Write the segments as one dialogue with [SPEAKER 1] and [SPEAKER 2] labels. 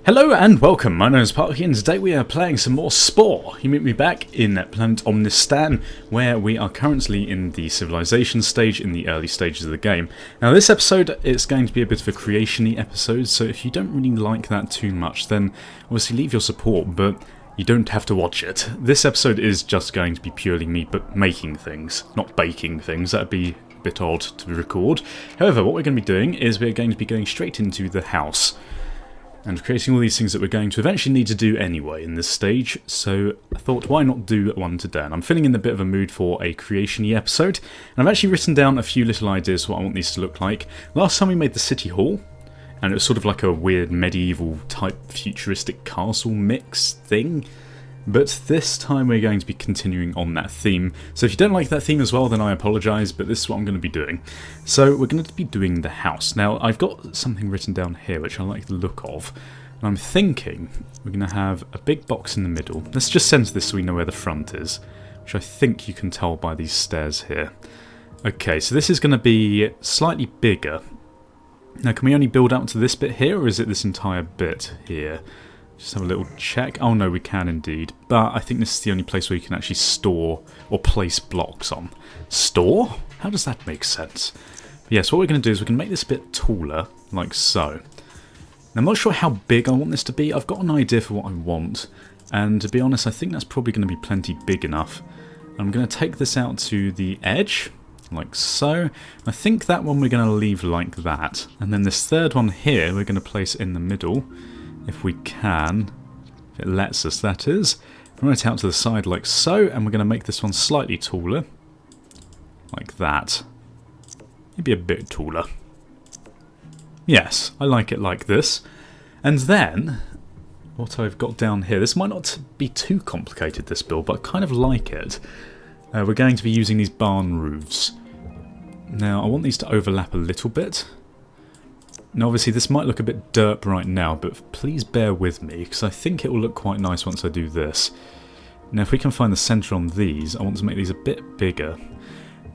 [SPEAKER 1] Hello and welcome, my name is Parky and today we are playing some more Spore. You meet me back in planet Omnivore, where we are currently in the civilization stage, in the early stages of the game. Now this episode is going to be a bit of a creation-y episode, so if you don't really like that too much then obviously leave your support, but you don't have to watch it. This episode is just going to be purely me but making things, not baking things. That would be a bit odd to record. However, what we're going to be doing is we're going to be going straight into the house and creating all these things that we're going to eventually need to do anyway in this stage, so I thought why not do one today. And I'm feeling in a bit of a mood for a creation-y episode, and I've actually written down a few little ideas for what I want these to look like. Last time we made the city hall, and it was sort of like a weird medieval type futuristic castle mix thing, but this time we're going to be continuing on that theme. So if you don't like that theme as well, then I apologise, but this is what I'm going to be doing. So we're going to be doing the house. Now I've got something written down here which I like the look of, and I'm thinking we're going to have a big box in the middle. Let's just centre this so we know where the front is, which I think you can tell by these stairs here. Okay, so this is going to be slightly bigger. Now can we only build up to this bit here, or is it this entire bit here? Just have a little check. Oh no, we can indeed. But I think this is the only place where you can actually store or place blocks on. Store? How does that make sense? But yes, what we're going to do is we're going to make this a bit taller, like so. Now, I'm not sure how big I want this to be. I've got an idea for what I want. And to be honest, I think that's probably going to be plenty big enough. I'm going to take this out to the edge, like so. I think that one we're going to leave like that. And then this third one here we're going to place in the middle. If we can, if it lets us, that is. Run it out to the side like so, and we're going to make this one slightly taller, like that. Maybe a bit taller. Yes, I like it like this. And then, what I've got down here, this might not be too complicated, this build, but I kind of like it. We're going to be using these barn roofs. Now, I want these to overlap a little bit. Now obviously this might look a bit derp right now, but please bear with me, because I think it will look quite nice once I do this. Now if we can find the centre on these, I want to make these a bit bigger.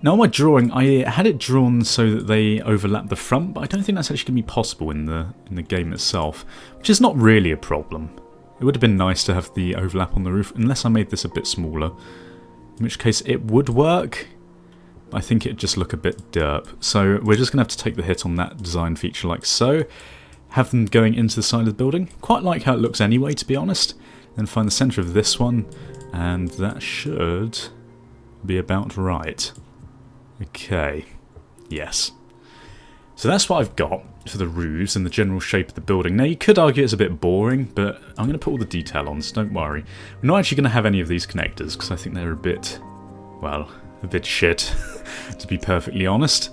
[SPEAKER 1] Now on my drawing, I had it drawn so that they overlap the front, but I don't think that's actually going to be possible in the game itself, which is not really a problem. It would have been nice to have the overlap on the roof, unless I made this a bit smaller, in which case it would work. I think it'd just look a bit derp. So we're just going to have to take the hit on that design feature like so. Have them going into the side of the building. Quite like how it looks anyway, to be honest. Then find the centre of this one, and that should be about right. Okay. Yes. So that's what I've got for the roofs and the general shape of the building. Now you could argue it's a bit boring, but I'm going to put all the detail on, so don't worry. We're not actually going to have any of these connectors, because I think they're a bit, well, a bit shit, to be perfectly honest.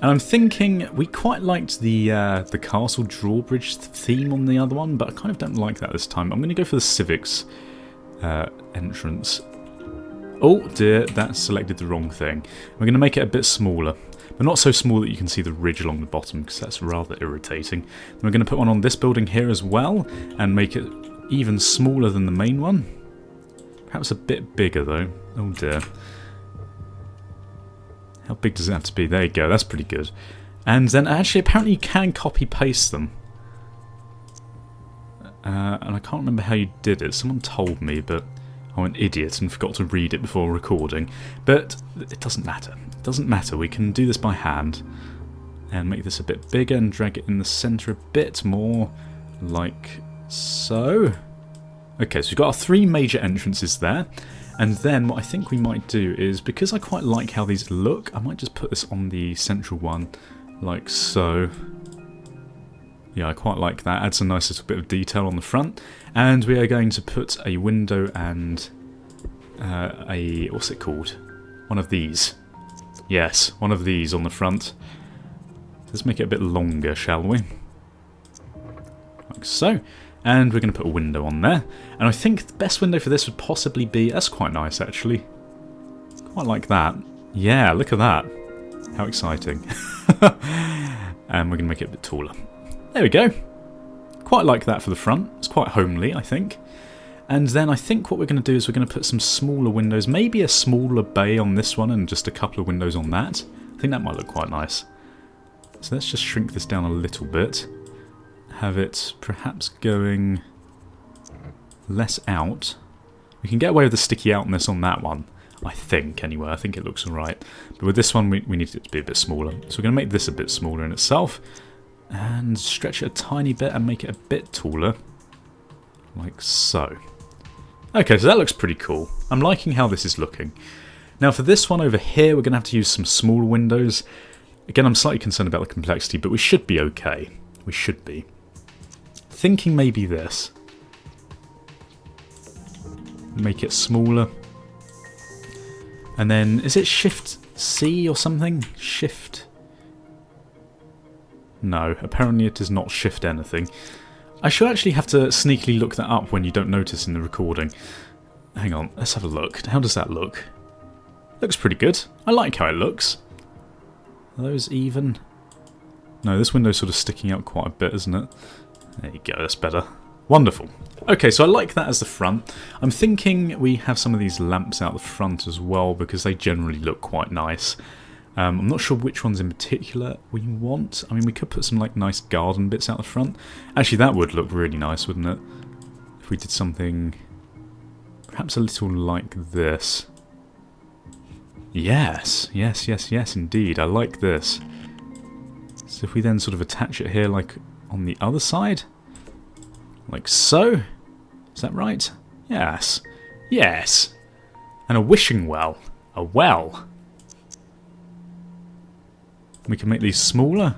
[SPEAKER 1] And I'm thinking we quite liked the castle drawbridge theme on the other one, but I kind of don't like that this time. I'm going to go for the civics entrance. Oh dear, that selected the wrong thing. We're going to make it a bit smaller, but not so small that you can see the ridge along the bottom, because that's rather irritating. Then we're going to put one on this building here as well, and make it even smaller than the main one. Perhaps a bit bigger though. Oh dear. How big does it have to be? There you go, that's pretty good. And then actually apparently you can copy paste them. And I can't remember how you did it. Someone told me, but I'm an idiot and forgot to read it before recording. But it doesn't matter. It doesn't matter. We can do this by hand. And make this a bit bigger and drag it in the centre a bit more. Like so. Okay, so we've got our three major entrances there. And then what I think we might do is, because I quite like how these look, I might just put this on the central one, like so. Yeah, I quite like that. Adds a nice little bit of detail on the front. And we are going to put a window and what's it called? One of these. Yes, one of these on the front. Let's make it a bit longer, shall we? Like so. And we're going to put a window on there. And I think the best window for this would possibly be... That's quite nice, actually. Quite like that. Yeah, look at that. How exciting. And we're going to make it a bit taller. There we go. Quite like that for the front. It's quite homely, I think. And then I think what we're going to do is we're going to put some smaller windows. Maybe a smaller bay on this one and just a couple of windows on that. I think that might look quite nice. So let's just shrink this down a little bit. have it perhaps going less out. We can get away with the sticky outness on that one, I think, anyway. I think it looks alright. But with this one, we need it to be a bit smaller. So we're going to make this a bit smaller in itself. And stretch it a tiny bit and make it a bit taller. Like so. Okay, so that looks pretty cool. I'm liking how this is looking. Now for this one over here, we're going to have to use some smaller windows. Again, I'm slightly concerned about the complexity, but we should be okay. We should be. Thinking maybe this. Make it smaller. And then, is it Shift C or something? Shift... No, apparently it is not Shift anything. I should actually have to sneakily look that up when you don't notice in the recording. Hang on, let's have a look. How does that look? Looks pretty good. I like how it looks. Are those even? No, this window's sort of sticking out quite a bit, isn't it? There you go, that's better. Wonderful. Okay, so I like that as the front. I'm thinking we have some of these lamps out the front as well, because they generally look quite nice. I'm not sure which ones in particular we want. I mean, we could put some like nice garden bits out the front. Actually, that would look really nice, wouldn't it? If we did something perhaps a little like this. Yes, yes, yes, yes, indeed. I like this. So if we then sort of attach it here like on the other side, like so. Is that right? Yes. Yes. And a wishing well. A well. We can make these smaller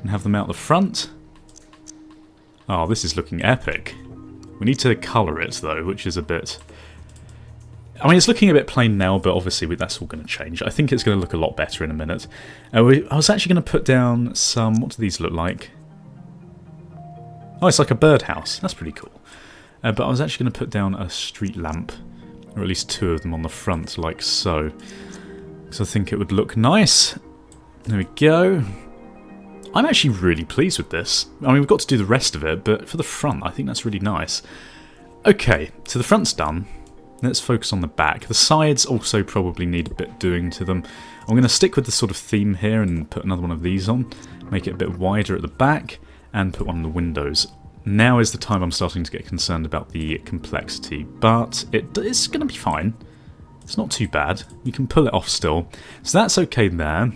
[SPEAKER 1] and have them out the front. Oh, this is looking epic. We need to colour it though, which is a bit... I mean, it's looking a bit plain now, but obviously that's all going to change. I think it's going to look a lot better in a minute. I was actually going to put down some... What do these look like? Oh, it's like a birdhouse. That's pretty cool. But I was actually going to put down a street lamp, or at least two of them on the front, like so. Because I think it would look nice. There we go. I'm actually really pleased with this. I mean, we've got to do the rest of it, but for the front, I think that's really nice. Okay, so the front's done. Let's focus on the back. The sides also probably need a bit doing to them. I'm going to stick with the sort of theme here and put another one of these on. Make it a bit wider at the back and put one on the windows. Now is the time I'm starting to get concerned about the complexity, but it's going to be fine. It's not too bad. We can pull it off still. So that's okay there.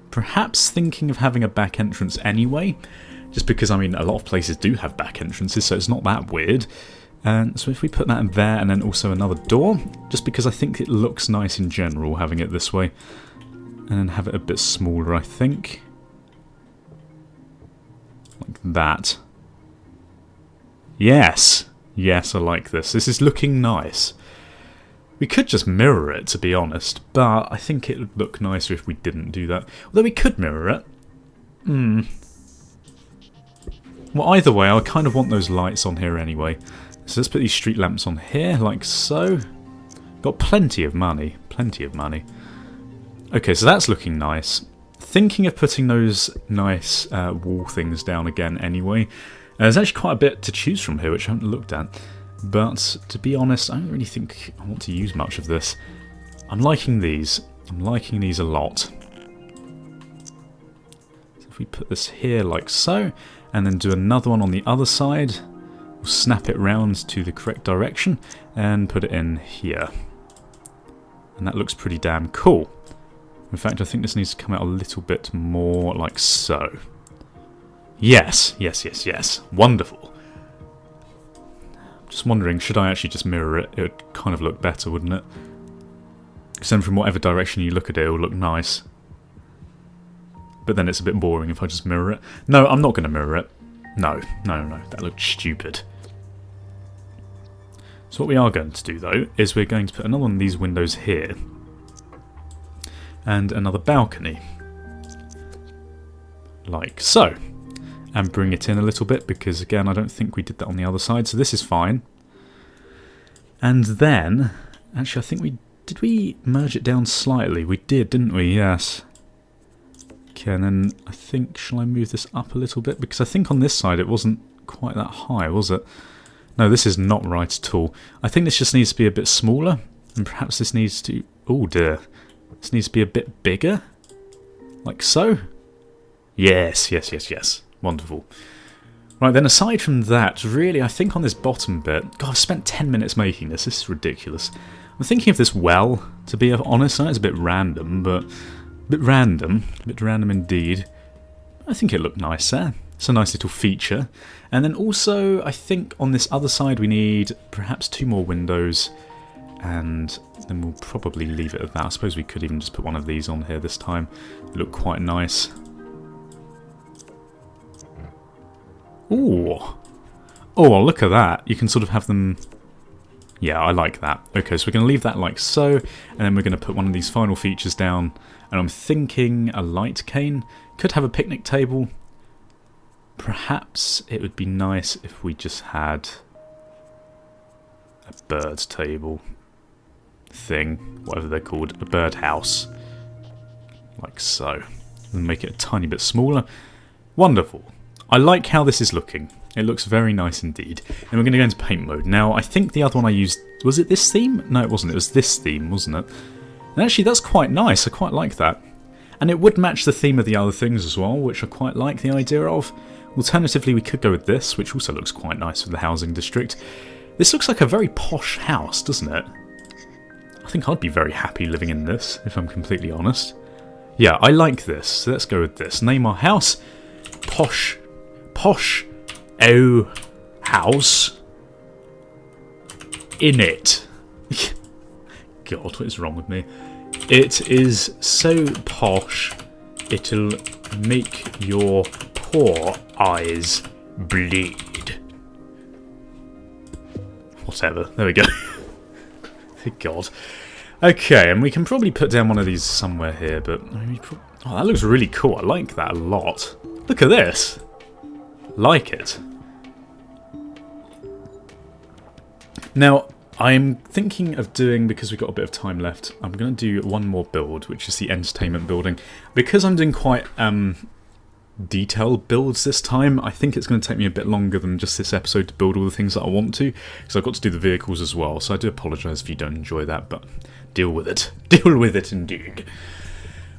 [SPEAKER 1] Perhaps thinking of having a back entrance anyway, just because, I mean, a lot of places do have back entrances, so it's not that weird. And so if we put that in there and then also another door, just because I think it looks nice in general having it this way, and then have it a bit smaller, I think. Like that. Yes! Yes, I like this. This is looking nice. We could just mirror it, to be honest, but I think it would look nicer if we didn't do that. Although we could mirror it. Well, either way, I kind of want those lights on here anyway. So let's put these street lamps on here, like so. Got plenty of money. Plenty of money. Okay, so that's looking nice. Thinking of putting those nice wall things down again anyway. There's actually quite a bit to choose from here, which I haven't looked at. But, to be honest, I don't really think I want to use much of this. I'm liking these. I'm liking these a lot. So if we put this here like so, and then do another one on the other side, we'll snap it round to the correct direction, and put it in here. And that looks pretty damn cool. In fact, I think this needs to come out a little bit more like so. Yes, yes, yes, yes. Wonderful. Just wondering, should I actually just mirror it? It would kind of look better, wouldn't it? Because then from whatever direction you look at it, it will look nice. But then it's a bit boring if I just mirror it. No, I'm not going to mirror it. No, no, no, that looks stupid. So what we are going to do, though, is we're going to put another one of these windows here. And another balcony. Like so. And bring it in a little bit, because again I don't think we did that on the other side, so this is fine. And then, actually I think did we merge it down slightly? We did, didn't we? Yes. Okay, and then I think, shall I move this up a little bit? Because I think on this side it wasn't quite that high, was it? No, this is not right at all. I think this just needs to be a bit smaller, and perhaps this needs to... Oh dear. This needs to be a bit bigger? Like so? Yes, yes, yes, yes. Wonderful. Right, then aside from that, really, I think on this bottom bit... God, I've spent 10 minutes making this. This is ridiculous. I'm thinking of this well, to be honest. I know it's a bit random, but... A bit random indeed. I think it looked nice there. It's a nice little feature. And then also, I think on this other side we need perhaps 2 more windows. And then we'll probably leave it at that. I suppose we could even just put one of these on here this time. It looked quite nice. Ooh. Oh, look at that. You can sort of have them... Yeah, I like that. Okay, so we're going to leave that like so, and then we're going to put one of these final features down. And I'm thinking a light cane. Could have a picnic table. Perhaps it would be nice if we just had a bird table thing, whatever they're called, a bird house. Like so. And make it a tiny bit smaller. Wonderful. I like how this is looking. It looks very nice indeed. And we're going to go into paint mode. Now, I think the other one I used... Was it this theme? No, it wasn't. It was this theme, wasn't it? And actually, that's quite nice. I quite like that. And it would match the theme of the other things as well, which I quite like the idea of. Alternatively, we could go with this, which also looks quite nice for the housing district. This looks like a very posh house, doesn't it? I think I'd be very happy living in this, if I'm completely honest. Yeah, I like this. So let's go with this. Name our house Posh. Posh. Oh, house. In it. God, what is wrong with me? It is so posh, it'll make your poor eyes bleed. Whatever, there we go. Thank God. Okay, and we can probably put down one of these somewhere here, but... Oh, that looks really cool. I like that a lot. Look at this. Like it. Now, I'm thinking of doing, because we've got a bit of time left, I'm going to do one more build, which is the entertainment building. Because I'm doing quite detailed builds this time, I think it's going to take me a bit longer than just this episode to build all the things that I want to, because I've got to do the vehicles as well, so I do apologise if you don't enjoy that, but deal with it. Deal with it indeed.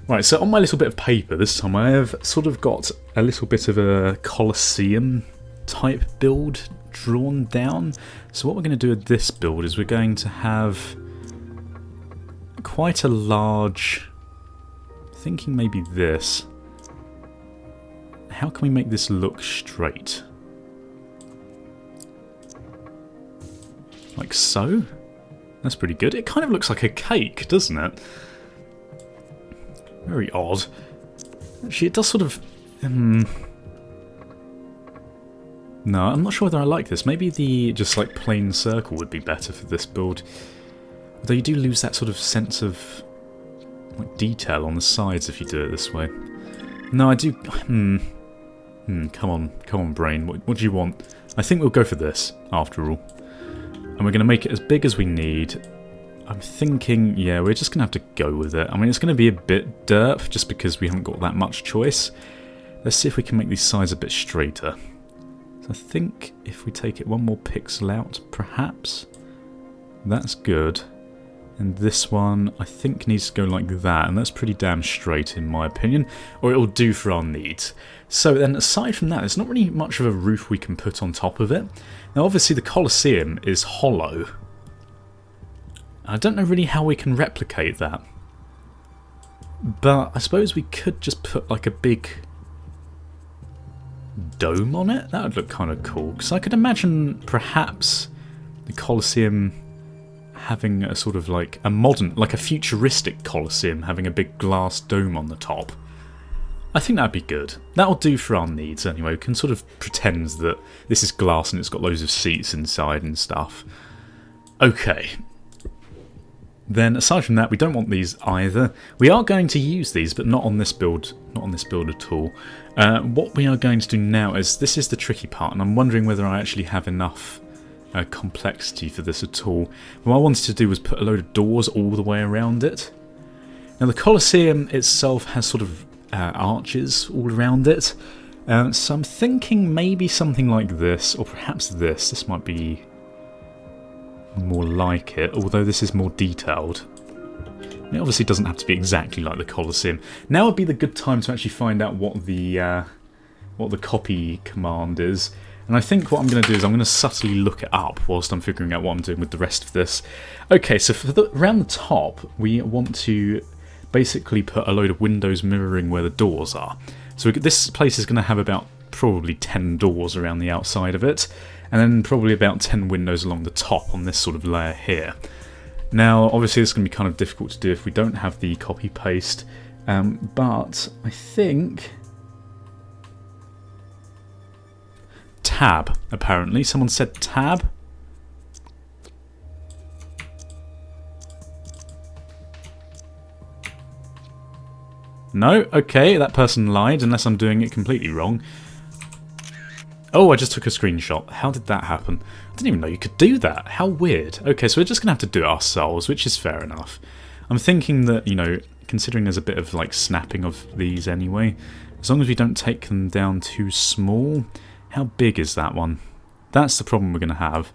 [SPEAKER 1] Right, so on my little bit of paper this time, I have sort of got a little bit of a Coliseum type build drawn down. So what we're going to do with this build is we're going to have quite a large... Thinking maybe this. How can we make this look straight? Like so? That's pretty good. It kind of looks like a cake, doesn't it? Very odd. Actually, it does sort of... No, I'm not sure whether I like this. Maybe the just like plain circle would be better for this build. Although you do lose that sort of sense of like detail on the sides if you do it this way. No, I do... Come on, brain. What do you want? I think we'll go for this, after all. And we're going to make it as big as we need. I'm thinking, yeah, we're just going to have to go with it. I mean, it's going to be a bit derp, just because we haven't got that much choice. Let's see if we can make these sides a bit straighter. So I think if we take it one more pixel out, perhaps, that's good. And this one, I think, needs to go like that, and that's pretty damn straight in my opinion, or it'll do for our needs. So then, aside from that, there's not really much of a roof we can put on top of it. Now, obviously, the Coliseum is hollow. I don't know really how we can replicate that. But I suppose we could just put like a big dome on it. That would look kind of cool, because I could imagine perhaps the Coliseum having a sort of like a modern, like a futuristic Coliseum having a big glass dome on the top. I think that'd be good. That'll do for our needs anyway. We can sort of pretend that this is glass and it's got loads of seats inside and stuff. Okay. Then aside from that, we don't want these either. We are going to use these, but not on this build. Not on this build at all. What we are going to do now is, this is the tricky part, and I'm wondering whether I actually have enough complexity for this at all. What I wanted to do was put a load of doors all the way around it. Now the Coliseum itself has sort of arches all around it. So I'm thinking maybe something like this, or perhaps this. This might be more like it, although this is more detailed. It obviously doesn't have to be exactly like the Coliseum. Now would be the good time to actually find out what the what the copy command is. And I think what I'm going to do is I'm going to subtly look it up whilst I'm figuring out what I'm doing with the rest of this. Okay, so for around the top, we want to basically put a load of windows mirroring where the doors are. So this place is going to have about probably 10 doors around the outside of it, and then probably about 10 windows along the top on this sort of layer here. Now, obviously it's going to be kind of difficult to do if we don't have the copy-paste, but I think... Tab, apparently. Someone said tab. No? Okay, that person lied, unless I'm doing it completely wrong. Oh, I just took a screenshot. How did that happen? I didn't even know you could do that. How weird. Okay, so we're just going to have to do it ourselves, which is fair enough. I'm thinking that, you know, considering there's a bit of, like, snapping of these anyway, as long as we don't take them down too small... How big is that one? That's the problem we're going to have.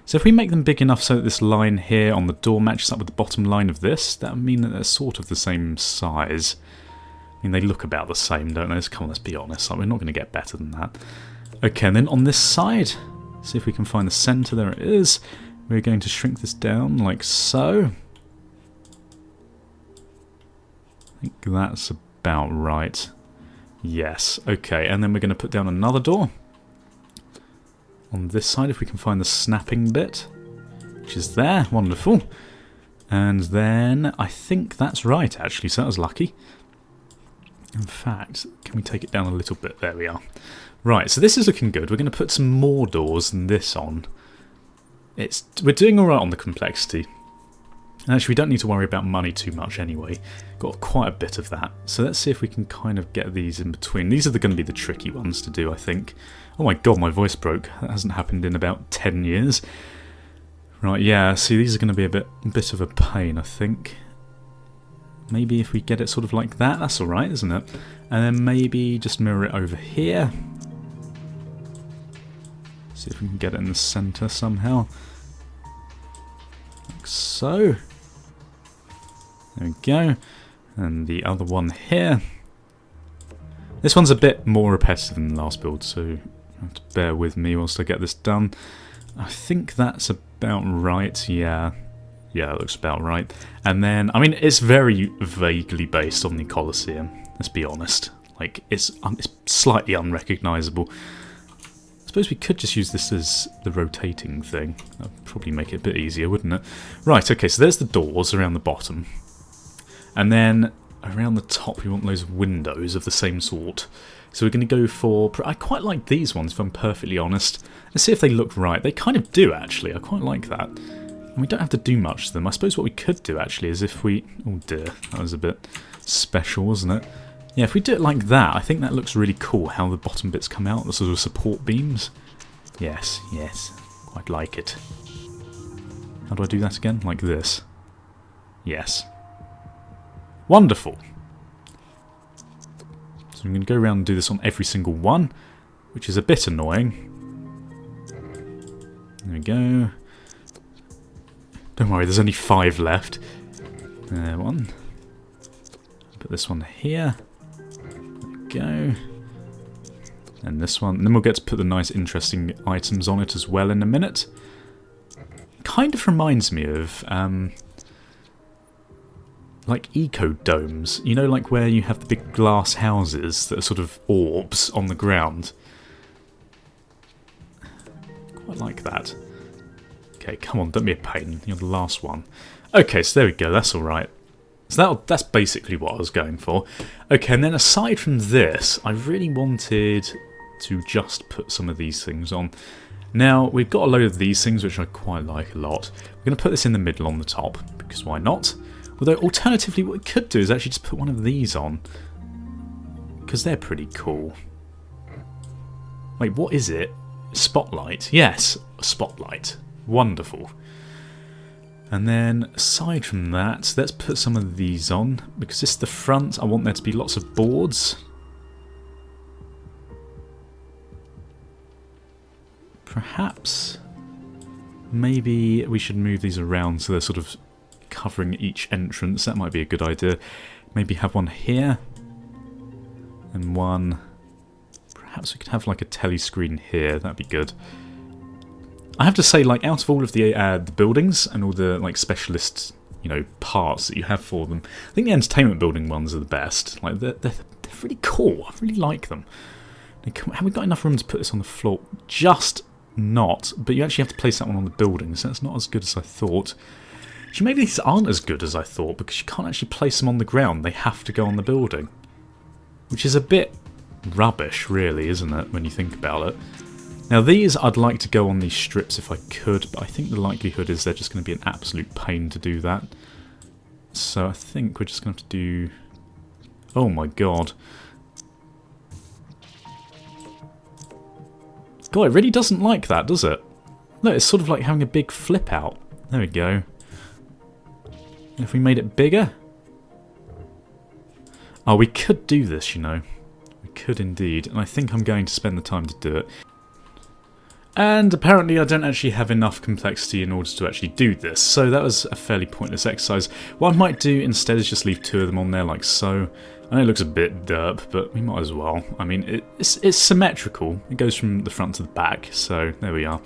[SPEAKER 1] So if we make them big enough so that this line here on the door matches up with the bottom line of this, that would mean that they're sort of the same size. I mean, they look about the same, don't they? Come on, let's be honest. Like, we're not going to get better than that. Okay, and then on this side, see if we can find the centre. There it is. We're going to shrink this down like so. I think that's about right. Yes, okay, and then we're going to put down another door. On this side, if we can find the snapping bit, which is there, wonderful. And then, I think that's right, actually, so that was lucky. In fact, can we take it down a little bit? There we are. Right, so this is looking good. We're going to put some more doors than this on. We're doing alright on the complexity. And actually, we don't need to worry about money too much anyway. Got quite a bit of that. So let's see if we can kind of get these in between. These are going to be the tricky ones to do, I think. Oh my god, my voice broke. That hasn't happened in about 10 years. Right, yeah, see, these are going to be a bit of a pain, I think. Maybe if we get it sort of like that, that's alright, isn't it? And then maybe just mirror it over here. See if we can get it in the centre somehow. Like so. There we go. And the other one here. This one's a bit more repetitive than the last build, so you have to bear with me whilst I get this done. I think that's about right, yeah. Yeah, it looks about right. And then, I mean, it's very vaguely based on the Coliseum, let's be honest. Like, it's slightly unrecognisable. I suppose we could just use this as the rotating thing. That would probably make it a bit easier, wouldn't it? Right, okay, so there's the doors around the bottom. And then around the top we want those windows of the same sort. So we're going to go for... I quite like these ones, if I'm perfectly honest. Let's see if they look right. They kind of do, actually. I quite like that. And we don't have to do much to them. I suppose what we could do, actually, is if we... Oh dear, that was a bit special, wasn't it? Yeah, if we do it like that, I think that looks really cool, how the bottom bits come out, the sort of support beams. Yes, yes, quite like it. How do I do that again? Like this. Yes. Wonderful. So I'm going to go around and do this on every single one, which is a bit annoying. There we go. Don't worry, there's only 5 left. One. Put this one here. There we go. And this one. And then we'll get to put the nice interesting items on it as well in a minute. Kind of reminds me of... like eco-domes, you know, like where you have the big glass houses that are sort of orbs on the ground. Quite like that. Okay, come on, don't be a pain, you're the last one. Okay, so there we go, that's alright. So that's basically what I was going for. Okay, and then aside from this, I really wanted to just put some of these things on. Now, we've got a load of these things, which I quite like a lot. We're going to put this in the middle on the top, because why not? Although, alternatively, what we could do is actually just put one of these on. Because they're pretty cool. Wait, what is it? Spotlight. Yes, a spotlight. Wonderful. And then, aside from that, let's put some of these on. Because this is the front, I want there to be lots of boards. Perhaps, maybe we should move these around so they're sort of covering each entrance. That might be a good idea. Maybe have one here. And one... Perhaps we could have like a telescreen here. That'd be good. I have to say, like, out of all of the buildings and all the like specialist, you know, parts that you have for them, I think the entertainment building ones are the best. Like, they're really cool. I really like them. Have we got enough room to put this on the floor? Just not. But you actually have to place that one on the building, so that's not as good as I thought. Actually, maybe these aren't as good as I thought, because you can't actually place them on the ground. They have to go on the building. Which is a bit rubbish, really, isn't it, when you think about it? Now, these I'd like to go on these strips if I could, but I think the likelihood is they're just going to be an absolute pain to do that. So I think we're just going to have to do... Oh my god. God, it really doesn't like that, does it? Look, it's sort of like having a big flip out. There we go. And if we made it bigger... Oh, we could do this, you know. We could indeed, and I think I'm going to spend the time to do it. And apparently I don't actually have enough complexity in order to actually do this, so that was a fairly pointless exercise. What I might do instead is just leave 2 of them on there like so. I know it looks a bit derp, but we might as well. I mean, it's symmetrical. It goes from the front to the back, so there we are.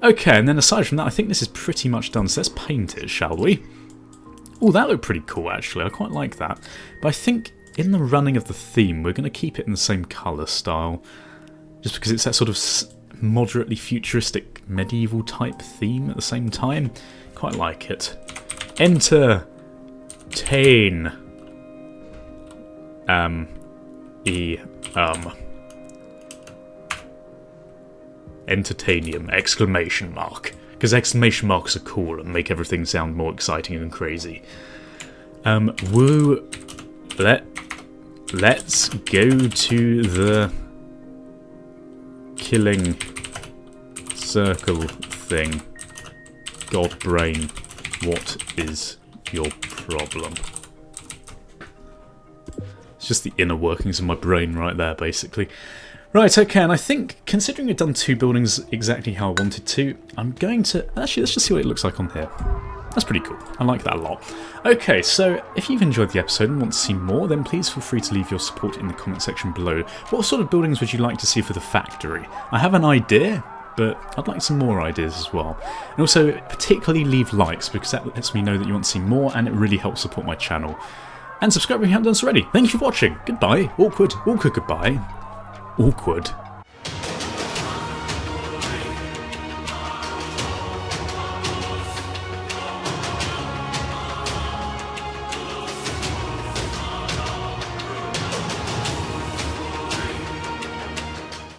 [SPEAKER 1] Okay, and then aside from that, I think this is pretty much done, so let's paint it, shall we? Oh, that looked pretty cool, actually. I quite like that. But I think in the running of the theme, we're going to keep it in the same colour style, just because it's that sort of moderately futuristic medieval type theme at the same time. Quite like it. Entertain. Entertainium, exclamation mark. Because exclamation marks are cool and make everything sound more exciting and crazy. Woo. Let's go to the killing circle thing. God brain, what is your problem? It's just the inner workings of my brain right there, basically. Right, okay, and I think, considering we've done 2 buildings exactly how I wanted to, I'm going to... Actually, let's just see what it looks like on here. That's pretty cool. I like that a lot. Okay, so if you've enjoyed the episode and want to see more, then please feel free to leave your support in the comment section below. What sort of buildings would you like to see for the factory? I have an idea, but I'd like some more ideas as well. And also, particularly leave likes, because that lets me know that you want to see more, and it really helps support my channel. And subscribe if you haven't done so already. Thank you for watching. Goodbye. Awkward. Awkward goodbye. Awkward.